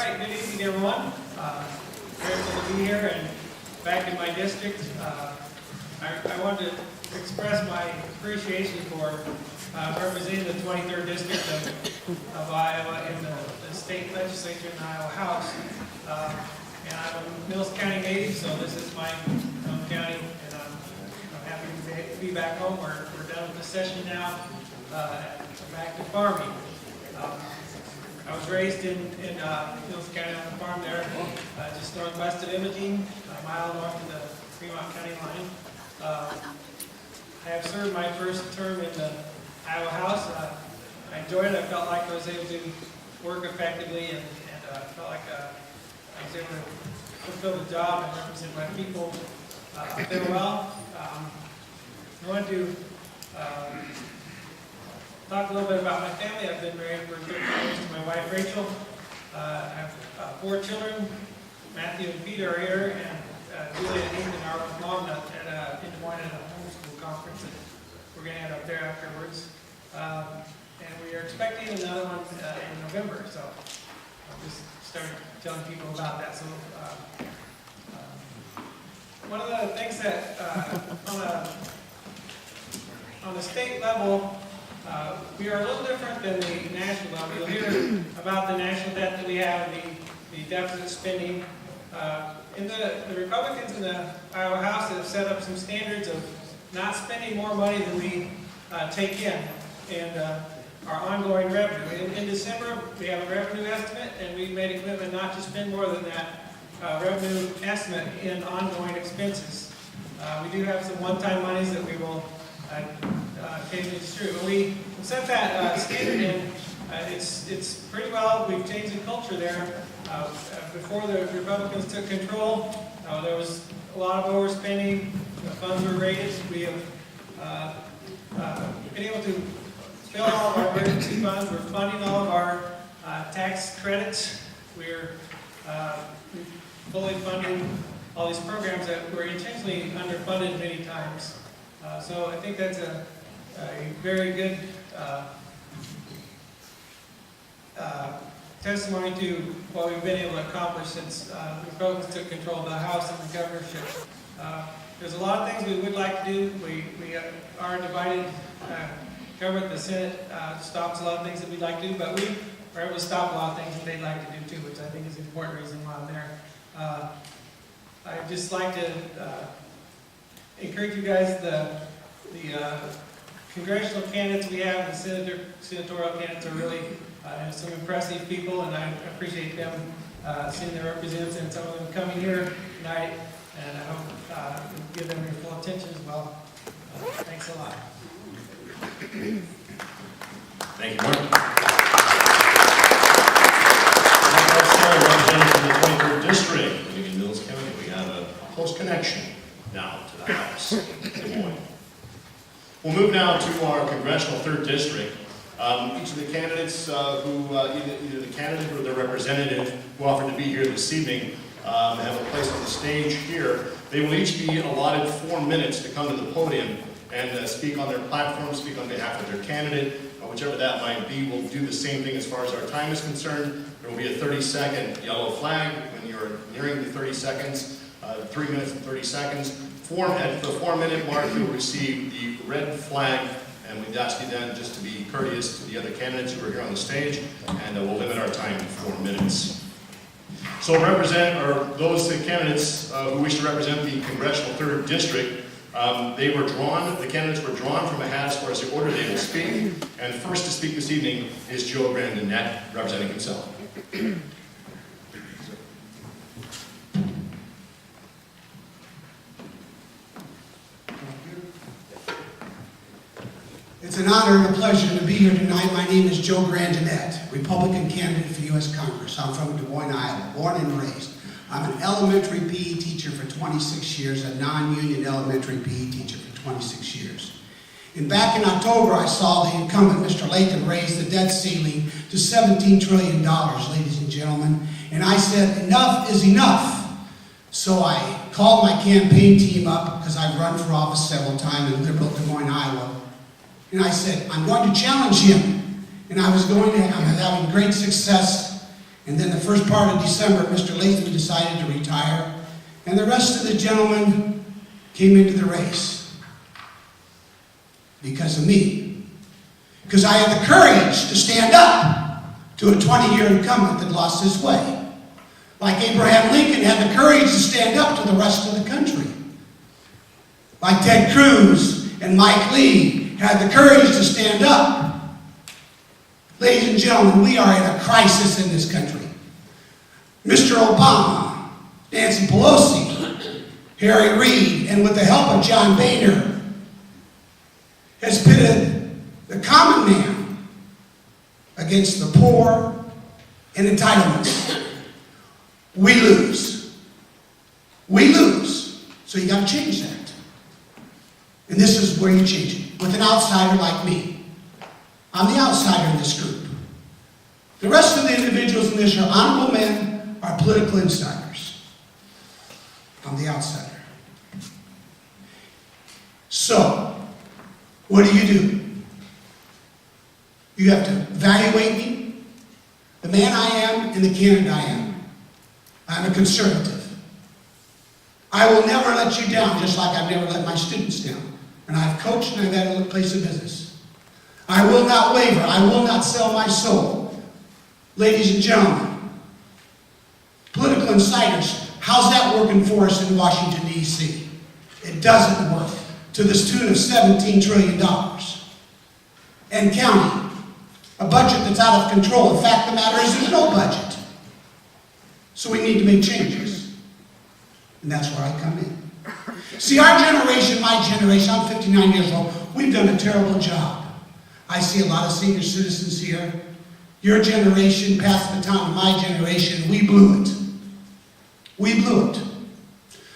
right, good evening, everyone. Grateful to be here and back in my district. I wanted to express my appreciation for representing the 23rd District of Iowa in the state legislature in the Iowa House. And I'm a Mills County native, so this is my home county, and I'm happy to be back home. We're done with the session now. Back to farming. I was raised in Mills County on the farm there, just northwest of Imogene, a mile north of the Fremont County line. I have served my first term in the Iowa House. I enjoyed it. I felt like I was able to work effectively and felt like I was able to fulfill the job and represent my people very well. I wanted to talk a little bit about my family. I've been married for 13 years to my wife, Rachel. I have 4 children. Matthew and Pete are here, and Julia and Ethan are with Mom in Des Moines at a homeschool conference that we're going to head up there afterwards. And we are expecting another one in November, so I'll just start telling people about that. So one of the things that on the state level, we are a little different than the national level. You'll hear about the national debt that we have, the deficit spending. The Republicans in the Iowa House have set up some standards of not spending more money than we take in, and our ongoing revenue. In December, we have a revenue estimate, and we made a commitment not to spend more than that revenue estimate in ongoing expenses. We do have some one-time monies that we will occasionally distribute. But we set that standard in. It's pretty well. We've changed the culture there. Before the Republicans took control, there was a lot of overspending. The funds were raised. We have been able to fill all of our emergency funds. We're funding all of our tax credits. We're fully funding all these programs that were intentionally underfunded many times. So I think that's a very good testimony to what we've been able to accomplish since the Republicans took control of the House and the governorship. There's a lot of things we would like to do. We are divided government. The Senate stops a lot of things that we'd like to do, but we are able to stop a lot of things that they'd like to do too, which I think is an important reason why I'm there. I'd just like to encourage you guys, the congressional candidates we have, the senatorial candidates are really some impressive people, and I appreciate them seeing their representatives and some of them coming here tonight, and I hope you'll give them your full attention as well. Thanks a lot. Thank you, Mark. Representative from the 23rd District, living in Mills County, we have a close connection now to the House in Des Moines. We'll move now to our congressional 3rd District. Each of the candidates either the candidate or their representative who offered to be here this evening have a place on the stage here. They will each be allotted 4 minutes to come to the podium and speak on their platform, speak on behalf of their candidate, whichever that might be. We'll do the same thing as far as our time is concerned. There will be a 30-second yellow flag when you're nearing the 30 seconds, 3 minutes and 30 seconds. At the 4-minute mark, you'll receive the red flag, and we'd ask you then just to be courteous to the other candidates who are here on the stage, and we'll limit our time to 4 minutes. So those candidates who wish to represent the congressional 3rd District, the candidates were drawn from a hat as far as the order they will speak, and first to speak this evening is Joe Grandinette, representing himself. It's an honor and a pleasure to be here tonight. My name is Joe Grandinette, Republican candidate for U.S. Congress. I'm from Des Moines, Iowa, born and raised. I'm an elementary PE teacher for 26 years, a non-union elementary PE teacher for 26 years. And back in October, I saw the incumbent, Mr. Latham, raise the debt ceiling to $17 trillion, ladies and gentlemen. And I said, enough is enough. So I called my campaign team up, because I've run for office several times in liberal Des Moines, Iowa. And I said, I'm going to challenge him. And I'm having great success And then the first part of December, Mr. Latham decided to retire, and the rest of the gentlemen came into the race because of me. Because I had the courage to stand up to a 20-year incumbent that lost his way. Like Abraham Lincoln had the courage to stand up to the rest of the country. Like Ted Cruz and Mike Lee had the courage to stand up. Ladies and gentlemen, we are in a crisis in this country. Mr. Obama, Nancy Pelosi, Harry Reid, and with the help of John Boehner, has pitted the common man against the poor and entitlements. We lose. We lose. So you got to change that. And this is where you change it. With an outsider like me. I'm the outsider in this group. The rest of the individuals in this are honorable men, are political insiders. I'm the outsider. So, what do? You have to evaluate me, the man I am and the candidate I am. I'm a conservative. I will never let you down, just like I've never let my students down. And I've coached and I've had a place of business. I will not waver. I will not sell my soul. Ladies and gentlemen, political insiders, how's that working for us in Washington, D.C.? It doesn't work, to the tune of $17 trillion. And counting, a budget that's out of control. The fact of the matter is there's no budget. So we need to make changes. And that's where I come in. See, our generation, my generation, I'm 59 years old, we've done a terrible job. I see a lot of senior citizens here. Your generation passed the baton to my generation. We blew it. We blew it.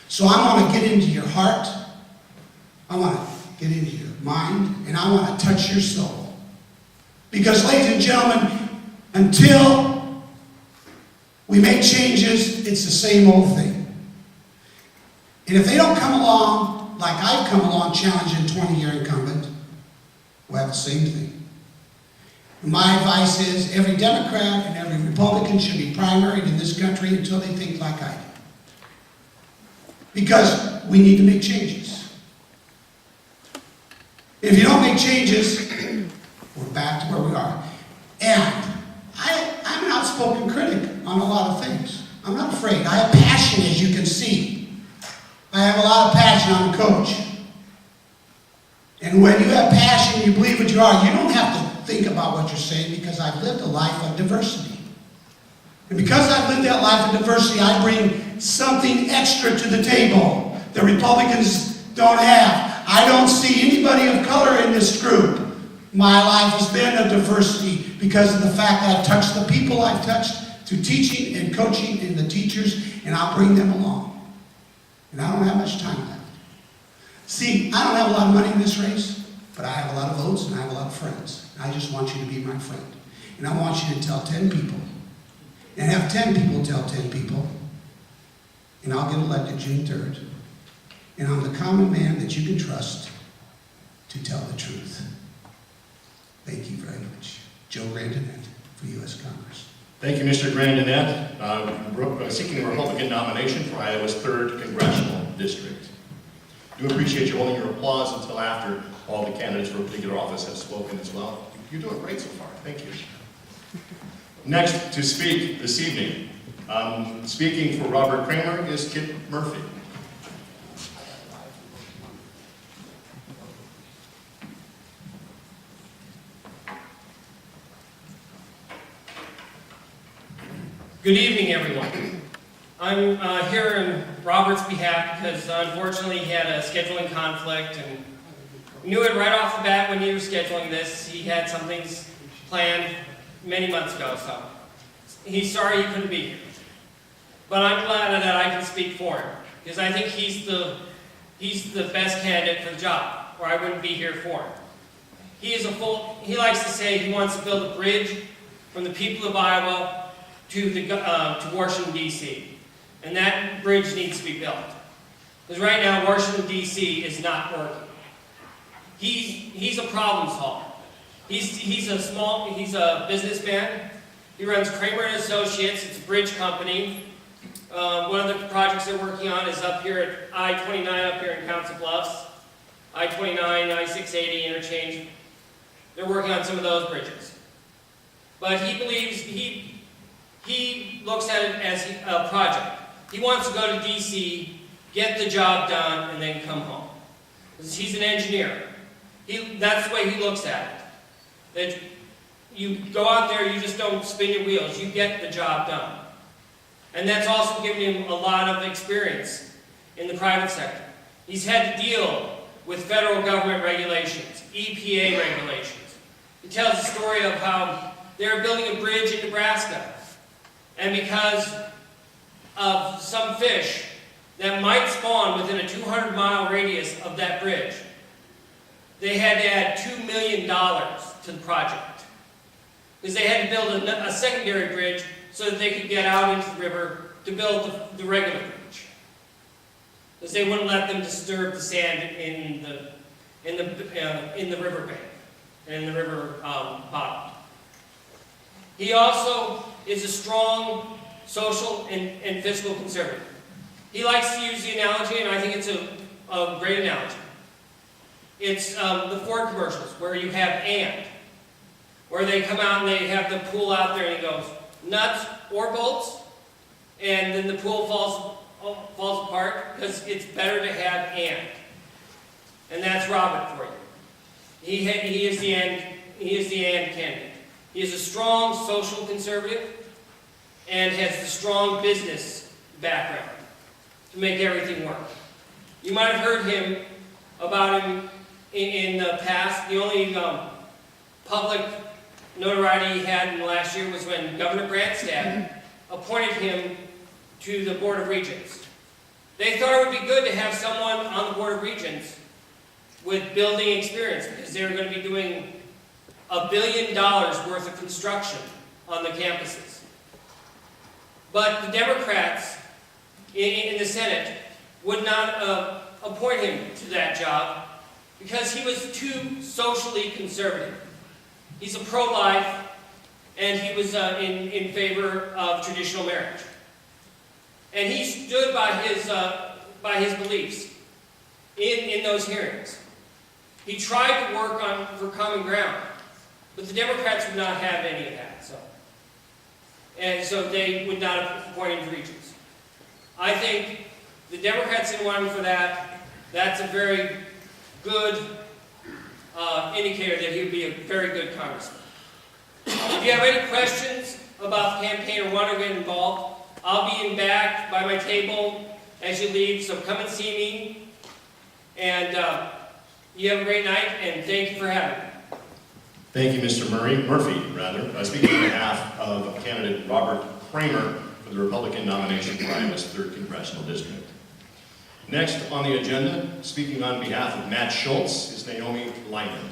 So I want to get into your heart. I want to get into your mind. And I want to touch your soul. Because, ladies and gentlemen, until we make changes, it's the same old thing. And if they don't come along, like I've come along challenging 20-year incumbent, we'll have the same thing. And my advice is every Democrat and every Republican should be primaried in this country until they think like I do. Because we need to make changes. If you don't make changes, we're back to where we are. And I'm an outspoken critic on a lot of things. I'm not afraid. I have passion, as you can see. I have a lot of passion. I'm a coach. And when you have passion, you believe what you are, you don't have to think about what you're saying because I've lived a life of diversity. And because I've lived that life of diversity, I bring something extra to the table that Republicans don't have. I don't see anybody of color in this group. My life has been a diversity because of the fact that I've touched the people I've touched through teaching and coaching and the teachers, and I'll bring them along. And I don't have much time left. See, I don't have a lot of money in this race, but I have a lot of votes and I have a lot of friends. I just want you to be my friend. And I want you to tell 10 people. And have 10 people tell 10 people. And I'll get elected June 3rd. And I'm the common man that you can trust to tell the truth. Thank you very much. Joe Grandinet for U.S. Congress. Thank you, Mr. Grandinet. Seeking the Republican nomination for Iowa's 3rd Congressional District. I do appreciate you holding your applause until after all the candidates for a particular office have spoken as well. You're doing great so far. Thank you. Next to speak this evening, speaking for Robert Kramer is Kit Murphy. Good evening, everyone. I'm here on Robert's behalf because unfortunately he had a scheduling conflict and knew it right off the bat when he was scheduling this. He had some things planned many months ago, so he's sorry he couldn't be here. But I'm glad that I can speak for him because I think he's the best candidate for the job, or I wouldn't be here for him. He likes to say he wants to build a bridge from the people of Iowa to Washington, D.C. And that bridge needs to be built. Because right now, Washington, D.C. is not working. He's a problem solver. He's a businessman. He runs Kramer and Associates. It's a bridge company. One of the projects they're working on is up here at I-29 up here in Council Bluffs. I-29, I-680 interchange. They're working on some of those bridges. But he believes, he looks at it as a project. He wants to go to DC, get the job done, and then come home. Because he's an engineer. That's the way he looks at it. That you go out there, you just don't spin your wheels, you get the job done. And that's also given him a lot of experience in the private sector. He's had to deal with federal government regulations, EPA regulations. He tells the story of how they were building a bridge in Nebraska, and because of some fish that might spawn within a 200-mile radius of that bridge, they had to add $2 million to the project. Because they had to build a secondary bridge so that they could get out into the river to build the regular bridge. Because they wouldn't let them disturb the sand in the riverbank, and in the river bottom. He also is a strong social and fiscal conservative. He likes to use the analogy, and I think it's a great analogy. It's the Ford commercials where you have and, where they come out and they have the pool out there and he goes, nuts or bolts, and then the pool falls apart because it's better to have and. And that's Robert for you. He is the and candidate. He is a strong social conservative and has the strong business background to make everything work. You might have heard about him in the past. The only public notoriety he had in the last year was when Governor Branstad appointed him to the Board of Regents. They thought it would be good to have someone on the Board of Regents with building experience, because they were going to be doing $1 billion worth of construction on the campuses. But the Democrats in the Senate would not appoint him to that job because he was too socially conservative. He's a pro-life, and he was in favor of traditional marriage. And he stood by his beliefs in those hearings. He tried to work for common ground, but the Democrats would not have any of that. So they would not appoint him to regents. I think the Democrats didn't want him for that. That's a very good indicator that he would be a very good congressman. If you have any questions about the campaign or want to get involved, I'll be in back by my table as you leave, so come and see me. And you have a great night, and thank you for having me. Thank you, Mr. Murphy. Speaking on behalf of candidate Robert Kramer for the Republican nomination for Iowa's 3rd Congressional District. Next on the agenda, speaking on behalf of Matt Schultz, is Naomi Lyman.